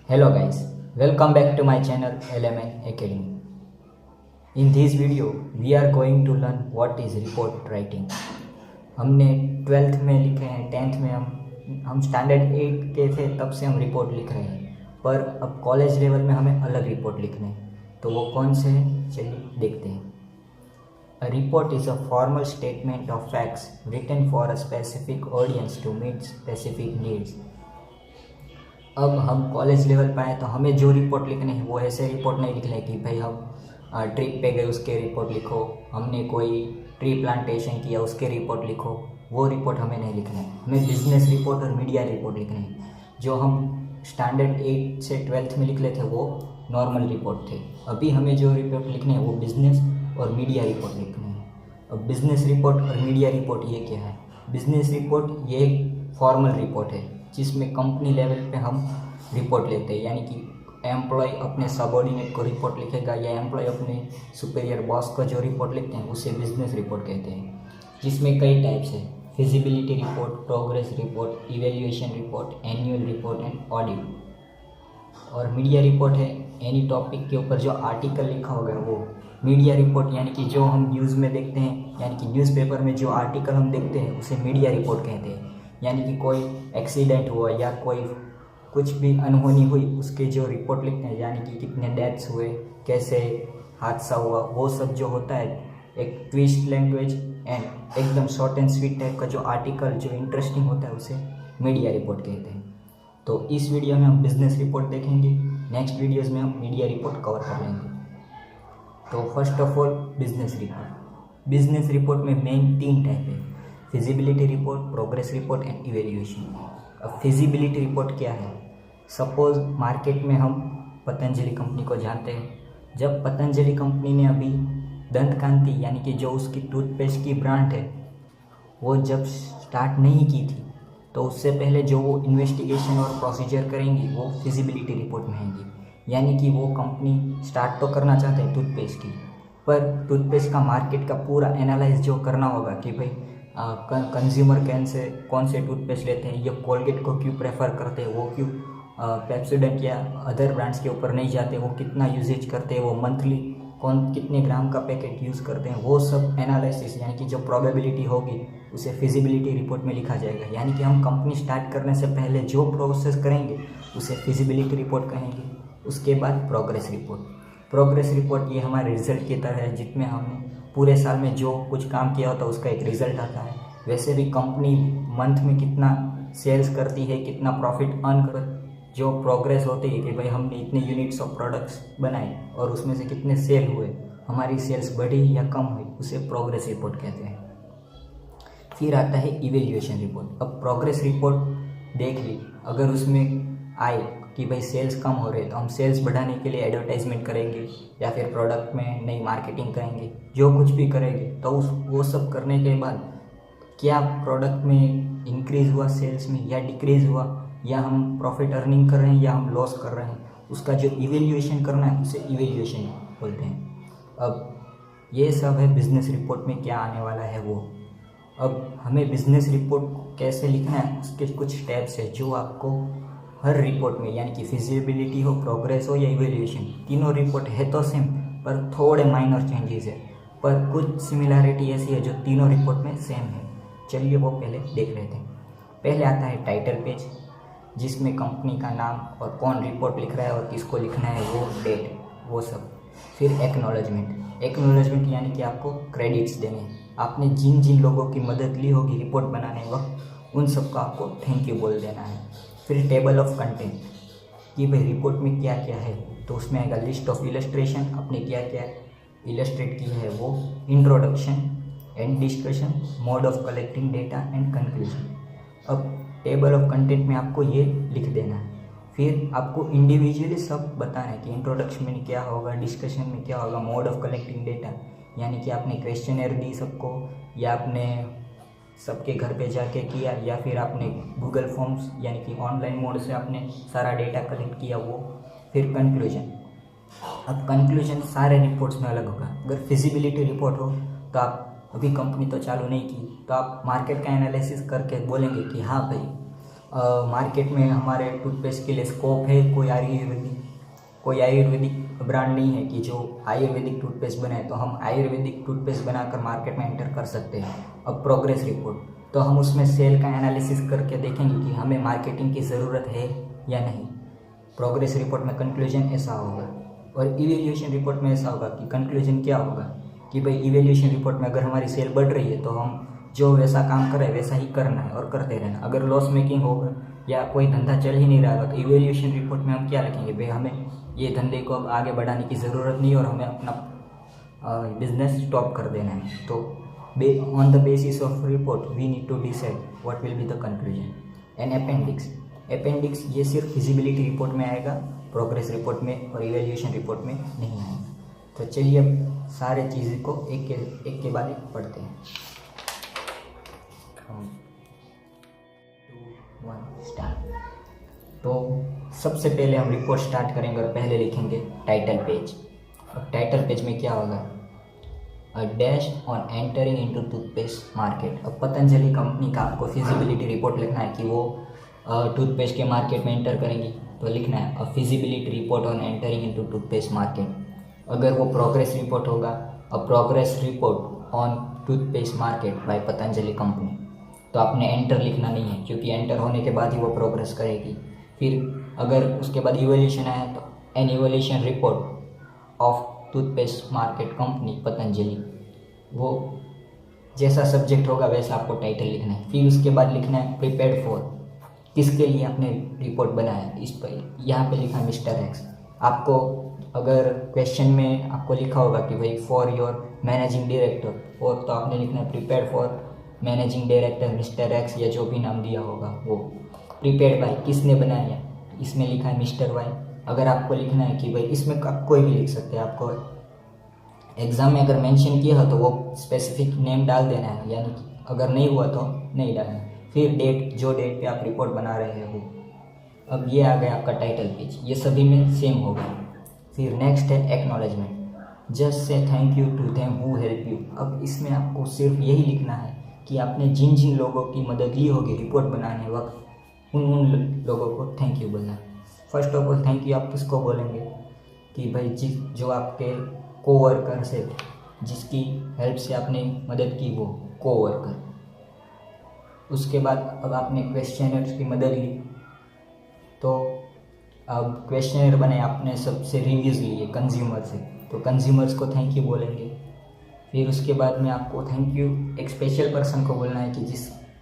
Hello guys, welcome back to my channel LMN Academy. In this video, we are going to learn what is report writing. हमने 12th में लिखे हैं, 10th में हम standard 8 के थे तब से हम रिपोर्ट लिख रहे हैं, पर अब कॉलेज लेवल में हमें अलग रिपोर्ट लिखने हैं, तो वो कौन से हैं चलिए देखते हैं. A report is a formal statement of facts written for a specific audience to meet specific needs. अब हम कॉलेज लेवल पर आए तो हमें जो रिपोर्ट लिखने हैं वो ऐसे रिपोर्ट नहीं लिखने कि भाई हम ट्रिप पे गए उसके रिपोर्ट लिखो, हमने कोई ट्री प्लांटेशन किया उसके रिपोर्ट लिखो, वो रिपोर्ट हमें नहीं लिखना है. हमें बिजनेस रिपोर्ट और मीडिया रिपोर्ट लिखने हैं. जो हम स्टैंडर्ड 8 से 12th में लिख लेते वो नॉर्मल रिपोर्ट थे. अभी हमें जो रिपोर्ट लिखने हैं वो बिजनेस और मीडिया रिपोर्ट लिखने हैं. अब बिजनेस रिपोर्ट और मीडिया रिपोर्ट ये क्या है? बिजनेस रिपोर्ट ये एक फॉर्मल रिपोर्ट है जिसमें कंपनी लेवल पे हम रिपोर्ट लेते हैं, यानी कि एम्प्लॉय अपने सबऑर्डिनेट को रिपोर्ट लिखेगा या एम्प्लॉय अपने सुपीरियर बॉस को जो रिपोर्ट लिखते हैं उसे बिजनेस रिपोर्ट कहते हैं, जिसमें कई टाइप्स है. Feasibility report, progress report, evaluation report, annual report and audit. और मीडिया रिपोर्ट है एनी टॉपिक के ऊपर जो आर्टिकल लिखा होगा वो मीडिया रिपोर्ट, यानी कि जो हम न्यूज़ में देखते हैं, यानी कि न्यूज़पेपर में जो आर्टिकल हम देखते हैं उसे मीडिया रिपोर्ट कहते हैं. यानी कि कोई एक्सीडेंट हुआ या कोई कुछ भी अनहोनी हुई उसके जो रिपोर्ट लिखते हैं, यानी कि कितने डेथ्स हुए, कैसे हादसा हुआ, वो सब जो होता है एक ट्विस्ट लैंग्वेज एंड एकदम शॉर्ट एंड स्वीट टाइप का जो आर्टिकल जो इंटरेस्टिंग होता है उसे मीडिया रिपोर्ट कहते हैं. तो इस वीडियो में हम बिजनेस रिपोर्ट देखेंगे, नेक्स्ट वीडियोज़ में हम मीडिया रिपोर्ट कवर कर लेंगे. तो first of all business report. Business report में मेन 3 टाइप है: feasibility report, progress report and evaluation. अब फिजिबिलिटी रिपोर्ट क्या है? सपोज मार्केट में हम पतंजलि कंपनी को जानते हैं. जब पतंजलि कंपनी ने अभी दंत कांति यानी कि जो उसकी टूथपेस्ट की ब्रांड है वो जब स्टार्ट नहीं की थी तो उससे पहले जो वो इन्वेस्टिगेशन और प्रोसीजर करेंगी वो फिजिबिलिटी रिपोर्ट में आएंगी. यानी कि वो कंपनी स्टार्ट तो करना चाहते हैं टूथपेस्ट की, पर टूथपेस्ट का मार्केट का पूरा एनालाइज जो करना होगा कि भाई कंज्यूमर कौन से टूथपेस्ट लेते हैं, ये कोलगेट को क्यों प्रेफर करते हैं, वो क्यों पेप्सोडेंट या अदर ब्रांड्स के ऊपर नहीं जाते, वो कितना यूजेज करते हैं, वो मंथली कितने ग्राम का पैकेट यूज़ करते हैं, वो सब एनालिसिस यानी कि जो प्रोबेबिलिटी होगी उसे फिजिबिलिटी रिपोर्ट में लिखा जाएगा. यानी कि हम कंपनी स्टार्ट करने से पहले जो प्रोसेस करेंगे उसे फिजिबिलिटी रिपोर्ट कहेंगे. उसके बाद प्रोग्रेस रिपोर्ट. प्रोग्रेस रिपोर्ट ये हमारे रिजल्ट की तरह है, जिसमें हमने पूरे साल में जो कुछ काम किया होता है उसका एक रिजल्ट आता है. वैसे भी कंपनी मंथ में कितना सेल्स करती है, कितना प्रॉफिट अर्न कर, जो प्रोग्रेस होती है कि भाई हमने इतने यूनिट्स ऑफ प्रोडक्ट्स बनाए और उसमें से कितने सेल हुए, हमारी सेल्स बढ़ी या कम हुई, उसे प्रोग्रेस रिपोर्ट कहते हैं. फिर आता है इवेल्युएशन रिपोर्ट. अब प्रोग्रेस रिपोर्ट देख ली, अगर उसमें आए कि भाई सेल्स कम हो रहे तो हम सेल्स बढ़ाने के लिए एडवर्टाइजमेंट करेंगे या फिर प्रोडक्ट में नई मार्केटिंग करेंगे, जो कुछ भी करेंगे तो वो सब करने के बाद क्या प्रोडक्ट में इंक्रीज़ हुआ सेल्स में या डिक्रीज़ हुआ, या हम प्रॉफिट अर्निंग कर रहे हैं या हम लॉस कर रहे हैं, उसका जो इवेल्युएशन करना है उसे इवेल्युएशन बोलते हैं. अब ये सब है बिजनेस रिपोर्ट में क्या आने वाला है वो. अब हमें बिजनेस रिपोर्ट कैसे लिखना है उसके कुछ स्टेप्स है जो आपको हर रिपोर्ट में, यानी कि फिजिबिलिटी हो, प्रोग्रेस हो या इवेल्युएशन, तीनों रिपोर्ट है तो सेम पर थोड़े माइनर चेंजेस है, पर कुछ सिमिलैरिटी ऐसी है जो तीनों रिपोर्ट में सेम है. चलिए वो पहले देख लेते हैं. पहले आता है टाइटल पेज, जिसमें कंपनी का नाम और कौन रिपोर्ट लिख रहा है और किसको लिखना है, वो डेट, वो सब. फिर एक्नॉलेजमेंट. एक्नॉलेजमेंट यानी कि आपको क्रेडिट्स देने हैं. आपने जिन जिन लोगों की मदद ली होगी रिपोर्ट बनाने वक्त उन सबको आपको थैंक यू बोल देना है. फिर टेबल ऑफ कंटेंट कि भाई रिपोर्ट में क्या क्या है, तो उसमें आएगा लिस्ट ऑफ इलस्ट्रेशन, आपने क्या क्या इलस्ट्रेट किया है वो, introduction and discussion, mode of collecting data and conclusion. अब टेबल ऑफ कंटेंट में आपको ये लिख देना है. फिर आपको इंडिविजुअली सब बताना है कि इंट्रोडक्शन में क्या होगा, डिस्कशन में क्या होगा, मोड ऑफ कलेक्टिंग डेटा यानी कि आपने क्वेश्चनर दी सबको, या आपने सबके घर पे जाके किया, या फिर आपने गूगल फॉर्म्स यानी कि ऑनलाइन मोड से आपने सारा डेटा कलेक्ट किया वो. फिर कंक्लूजन. अब कंक्लूजन सारे रिपोर्ट्स में अलग होगा. अगर फिजिबिलिटी रिपोर्ट हो तो आप अभी कंपनी तो चालू नहीं की तो आप मार्केट का एनालिसिस करके बोलेंगे कि हाँ भाई मार्केट में हमारे टूथपेस्ट के लिए स्कोप है, कोई आयुर्वेदिक ब्रांड नहीं है कि जो आयुर्वेदिक टूथपेस्ट बनाए, तो हम आयुर्वेदिक टूथपेस्ट बनाकर मार्केट में एंटर कर सकते हैं। अब प्रोग्रेस रिपोर्ट, तो हम उसमें सेल का एनालिसिस करके देखेंगे कि हमें मार्केटिंग की ज़रूरत है या नहीं। प्रोग्रेस रिपोर्ट में कंक्लूजन ऐसा होगा। और इवेल्यूएशन रिपोर्ट में ऐसा होगा कि कंक्लूजन क्या होगा कि भाई इवेल्यूएशन रिपोर्ट में अगर हमारी सेल बढ़ रही है तो हम जो वैसा काम करें वैसा ही करना है और करते रहना। अगर लॉस मेकिंग होगा या कोई धंधा चल ही नहीं रहा होगा तो इवेल्यूएशन रिपोर्ट में हम क्या लिखेंगे, भाई हमें ये धंधे को अब आगे बढ़ाने की ज़रूरत नहीं और हमें अपना बिजनेस स्टॉप कर देना है। तो on the basis of report we need to decide what will be the conclusion. And appendix ये सिर्फ फिजिबिलिटी रिपोर्ट में आएगा, प्रोग्रेस रिपोर्ट में और इवेल्यूएशन रिपोर्ट में नहीं आएगा। तो चलिए अब सारे चीज़ को एक के बाद एक पढ़ते हैं। 2, 1 स्टार्ट। तो सबसे पहले हम रिपोर्ट स्टार्ट करेंगे और पहले लिखेंगे टाइटल पेज। अब टाइटल पेज में क्या होगा, a dash on entering into toothpaste market. अब पतंजलि कंपनी का आपको फिजिबिलिटी रिपोर्ट लिखना है कि वो टूथपेस्ट के मार्केट में एंटर करेंगी, तो लिखना है a feasibility report on entering into toothpaste market. अगर वो प्रोग्रेस रिपोर्ट होगा, a progress report on toothpaste market by Patanjali company, तो आपने एंटर लिखना नहीं है क्योंकि एंटर होने के बाद ही वो प्रोग्रेस करेगी। फिर अगर उसके बाद इवोल्यूशन आया तो an evolution report of toothpaste market company Patanjali, वो जैसा सब्जेक्ट होगा वैसा आपको टाइटल लिखना है। फिर उसके बाद लिखना है प्रिपेयर्ड फॉर, किसके लिए आपने रिपोर्ट बनाया, इस पर यहाँ पे लिखा मिस्टर एक्स। आपको अगर क्वेश्चन में आपको लिखा होगा कि भाई फॉर योर मैनेजिंग डायरेक्टर, और तो आपने लिखना है prepared for managing director mister x या जो भी नाम दिया होगा वो। प्रिपेयर्ड बाय, किसने बनाया, इसमें लिखा है मिस्टर वाई। अगर आपको लिखना है कि भाई इसमें आप कोई भी लिख सकते हैं, आपको एग्ज़ाम में अगर मेंशन किया हो तो वो स्पेसिफिक नेम डाल देना है, यानी कि अगर नहीं हुआ तो नहीं डालना। फिर डेट, जो डेट पे आप रिपोर्ट बना रहे हो। अब ये आ गया आपका टाइटल पेज, ये सभी में सेम होगा। फिर नेक्स्ट है acknowledgement, just say thank you to them who help you. अब इसमें आपको सिर्फ यही लिखना है कि आपने जिन जिन लोगों की मदद ली होगी रिपोर्ट बनाने वक्त, उन लोगों को थैंक यू बोलना है। First of all thank you आप किसको बोलेंगे कि भाई जो आपके कोवर्कर्स है, जिसकी हेल्प से आपने मदद की, वो कोवर्कर। उसके बाद अब आपने क्वेश्चनर्स की मदद ली, तो अब क्वेश्चनर बने, आपने सबसे रिव्यूज़ लिए कंज्यूमर से, तो कंज्यूमर्स को थैंक यू बोलेंगे। फिर उसके बाद में आपको थैंक यू एक स्पेशल पर्सन को बोलना है कि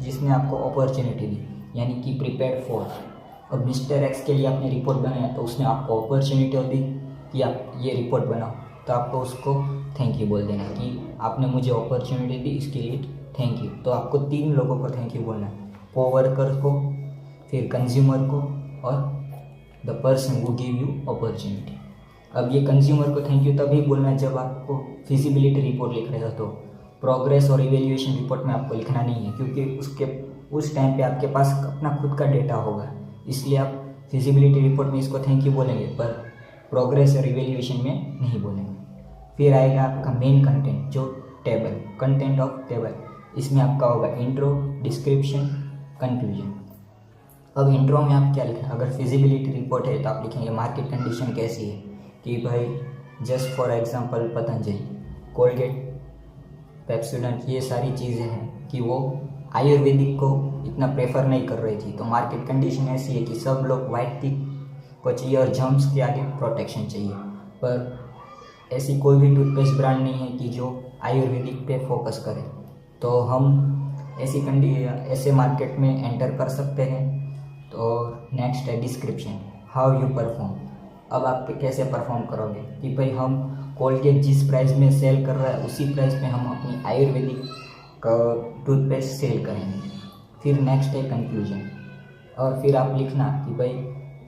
जिसने आपको अपॉर्चुनिटी दी, यानी कि प्रिपेयर्ड फॉर। अब मिस्टर एक्स के लिए आपने रिपोर्ट बनाया तो उसने आपको अपॉर्चुनिटी दी कि आप ये रिपोर्ट बनाओ, तो आपको उसको थैंक यू बोल देना कि आपने मुझे अपॉर्चुनिटी दी, इसके लिए थैंक यू। तो आपको 3 लोगों को थैंक यू बोलना है, कोवर्कर को, फिर कंज्यूमर को और the person who give you opportunity. अब ये कंज्यूमर को थैंक यू तभी बोलना है जब आपको फिजिबिलिटी रिपोर्ट लिख रहे हो, तो प्रोग्रेस और इवेल्यूएशन रिपोर्ट में आपको लिखना नहीं है क्योंकि उस टाइम पे आपके पास अपना खुद का डेटा होगा, इसलिए आप फिजिबिलिटी रिपोर्ट में इसको थैंक यू बोलेंगे, पर प्रोग्रेस और इवेल्यूएशन में नहीं बोलेंगे। फिर आएगा आपका मेन कंटेंट, जो टेबल, कंटेंट ऑफ टेबल। इसमें आपका होगा इंट्रो, डिस्क्रिप्शन, कंक्लूजन। अब इंट्रो में आप क्या लिखें, अगर फिजिबिलिटी रिपोर्ट है तो आप लिखेंगे मार्केट कंडीशन कैसी है, कि भाई just for example Patanjali, Colgate, Pepsodent, ये सारी चीज़ें हैं कि वो आयुर्वेदिक को इतना प्रेफर नहीं कर रही थी, तो मार्केट कंडीशन ऐसी है कि सब लोग वाइट टिक को चाहिए और जर्म्स के आगे प्रोटेक्शन चाहिए। पर ऐसी कोई भी टूथपेस्ट ब्रांड नहीं है कि जो आयुर्वेदिक पे फोकस करे, तो हम ऐसे मार्केट में एंटर कर सकते हैं। तो नेक्स्ट है डिस्क्रिप्शन, हाउ यू परफॉर्म। अब आप कैसे परफॉर्म करोगे कि भाई हम कोलगेट जिस प्राइस में सेल कर रहा है उसी प्राइस में हम अपनी आयुर्वेदिक का टूथपेस्ट सेल करेंगे। फिर नेक्स्ट है कंक्लूजन, और फिर आप लिखना कि भाई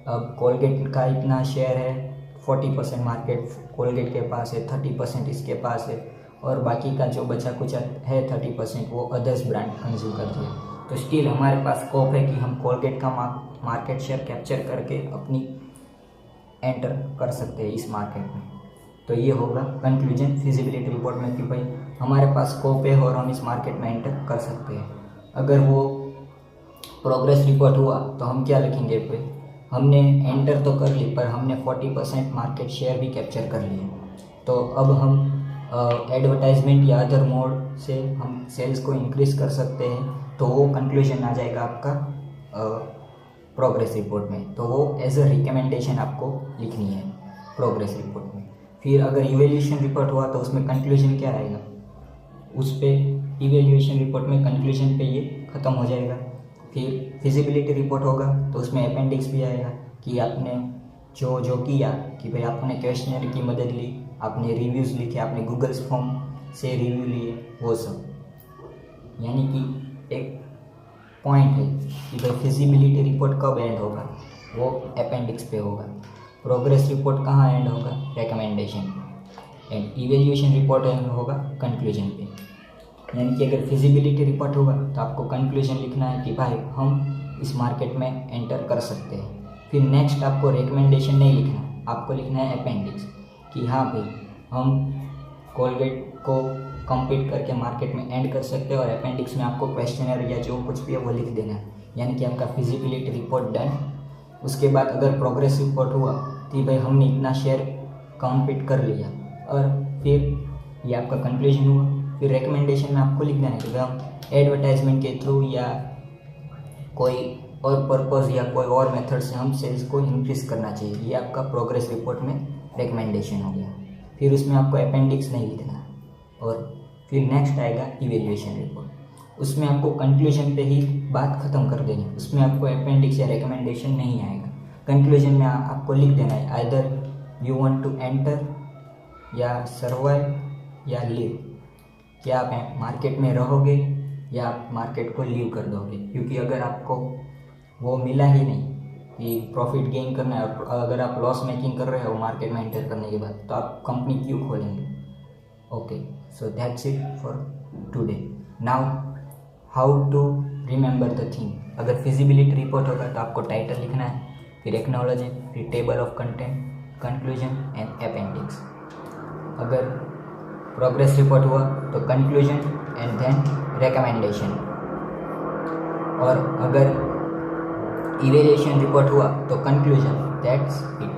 अब कोलगेट का इतना शेयर है, 40% मार्केट कोलगेट के पास है, 30% इसके पास है, और बाकी का जो बचा कुछ है 30% वो अदर्स ब्रांड कंज्यूम करती है। तो स्टिल हमारे पास स्कोप है कि हम कोलगेट का मार्केट शेयर कैप्चर करके अपनी एंटर कर सकते हैं इस मार्केट में। तो ये होगा कंक्लूजन फिजिबिलिटी रिपोर्ट में कि भाई हमारे पास स्कोप है और हम इस मार्केट में एंटर कर सकते हैं। अगर वो प्रोग्रेस रिपोर्ट हुआ तो हम क्या लिखेंगे पे, हमने एंटर तो कर ली पर हमने 40% मार्केट शेयर भी कैप्चर कर लिया। तो अब हम एडवर्टाइजमेंट या अदर मोड से हम सेल्स को इंक्रीज़ कर सकते हैं। तो वो कंक्लूजन आ जाएगा आपका प्रोग्रेस रिपोर्ट में। तो वो एज अ रिकमेंडेशन आपको लिखनी है प्रोग्रेस रिपोर्ट में। फिर अगर इवेल्यूशन रिपोर्ट हुआ तो उसमें कंक्लूजन क्या आएगा, उस पर इवेल्यूशन रिपोर्ट में कंक्लूजन पे ये ख़त्म हो जाएगा। फिर फिजिबिलिटी रिपोर्ट होगा तो उसमें अपेंडिक्स भी आएगा कि आपने जो किया, कि भाई आपने क्वेश्चनर की मदद ली, आपने रिव्यूज़ लिखे, आपने गूगल फॉर्म से रिव्यू लिए, वो सब। यानी कि एक पॉइंट है कि भाई फिजिबिलिटी रिपोर्ट कब एंड होगा, वो अपेंडिक्स पे होगा। प्रोग्रेस रिपोर्ट कहाँ एंड होगा, recommendation. And evaluation report and होगा कंक्लूजन पे। यानी कि अगर फिजिबिलिटी रिपोर्ट होगा तो आपको कंक्लूजन लिखना है कि भाई हम इस मार्केट में एंटर कर सकते हैं। फिर नेक्स्ट आपको रिकमेंडेशन नहीं लिखना, आपको लिखना है अपेंडिक्स कि हाँ भाई हम कोलगेट को कम्पीट करके मार्केट में एंड कर सकते हैं। और अपेंडिक्स में आपको क्वेश्चनर या जो कुछ भी है वो लिख देना है। यानी कि आपका फिजिबिलिटी रिपोर्ट डन। उसके बाद अगर प्रोग्रेस रिपोर्ट हुआ कि भाई हमने इतना शेयर कम्पीट कर लिया, और फिर ये आपका कंक्लूजन हुआ। फिर रिकमेंडेशन में आपको लिख देना है कि भाई हम एडवर्टाइजमेंट के थ्रू या कोई और पर्पज़ या कोई और मेथड से हम सेल्स को इंक्रीज़ करना चाहिए। ये आपका प्रोग्रेस रिपोर्ट में रिकमेंडेशन हो गया। फिर उसमें आपको अपेंडिक्स नहीं लिखना। और फिर नेक्स्ट आएगा इवेल्यूएशन रिपोर्ट। उसमें आपको कंक्लूजन पे ही बात ख़त्म कर देनी, उसमें आपको अपेंडिक्स या रिकमेंडेशन नहीं आएगा। कंक्लूजन में आपको लिख देना है either you want to enter या सर्वाइव या लीव, क्या आप मार्केट में रहोगे या आप मार्केट को लीव कर दोगे। क्योंकि अगर आपको वो मिला ही नहीं कि प्रॉफिट गेन करना है, और अगर आप लॉस मेकिंग कर रहे हो मार्केट में एंटर करने के बाद, तो आप कंपनी क्यों खोलेंगे। Okay, so that's it for today. Now how to remember the thing. अगर फिजिबिलिटी रिपोर्ट होगा तो आपको टाइटल लिखना है, फिर एक्नॉलेज, फिर table of content, conclusion and appendix. अगर प्रोग्रेस रिपोर्ट हुआ तो कंक्लूजन एंड देन रिकमेंडेशन। और अगर इवेल्यूएशन रिपोर्ट हुआ तो conclusion. That's it.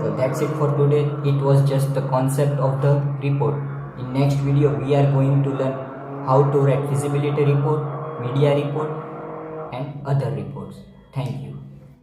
So that's it for today. It was just the concept of the report. In next video we are going to learn how to write feasibility report, media report and other reports. Thank you.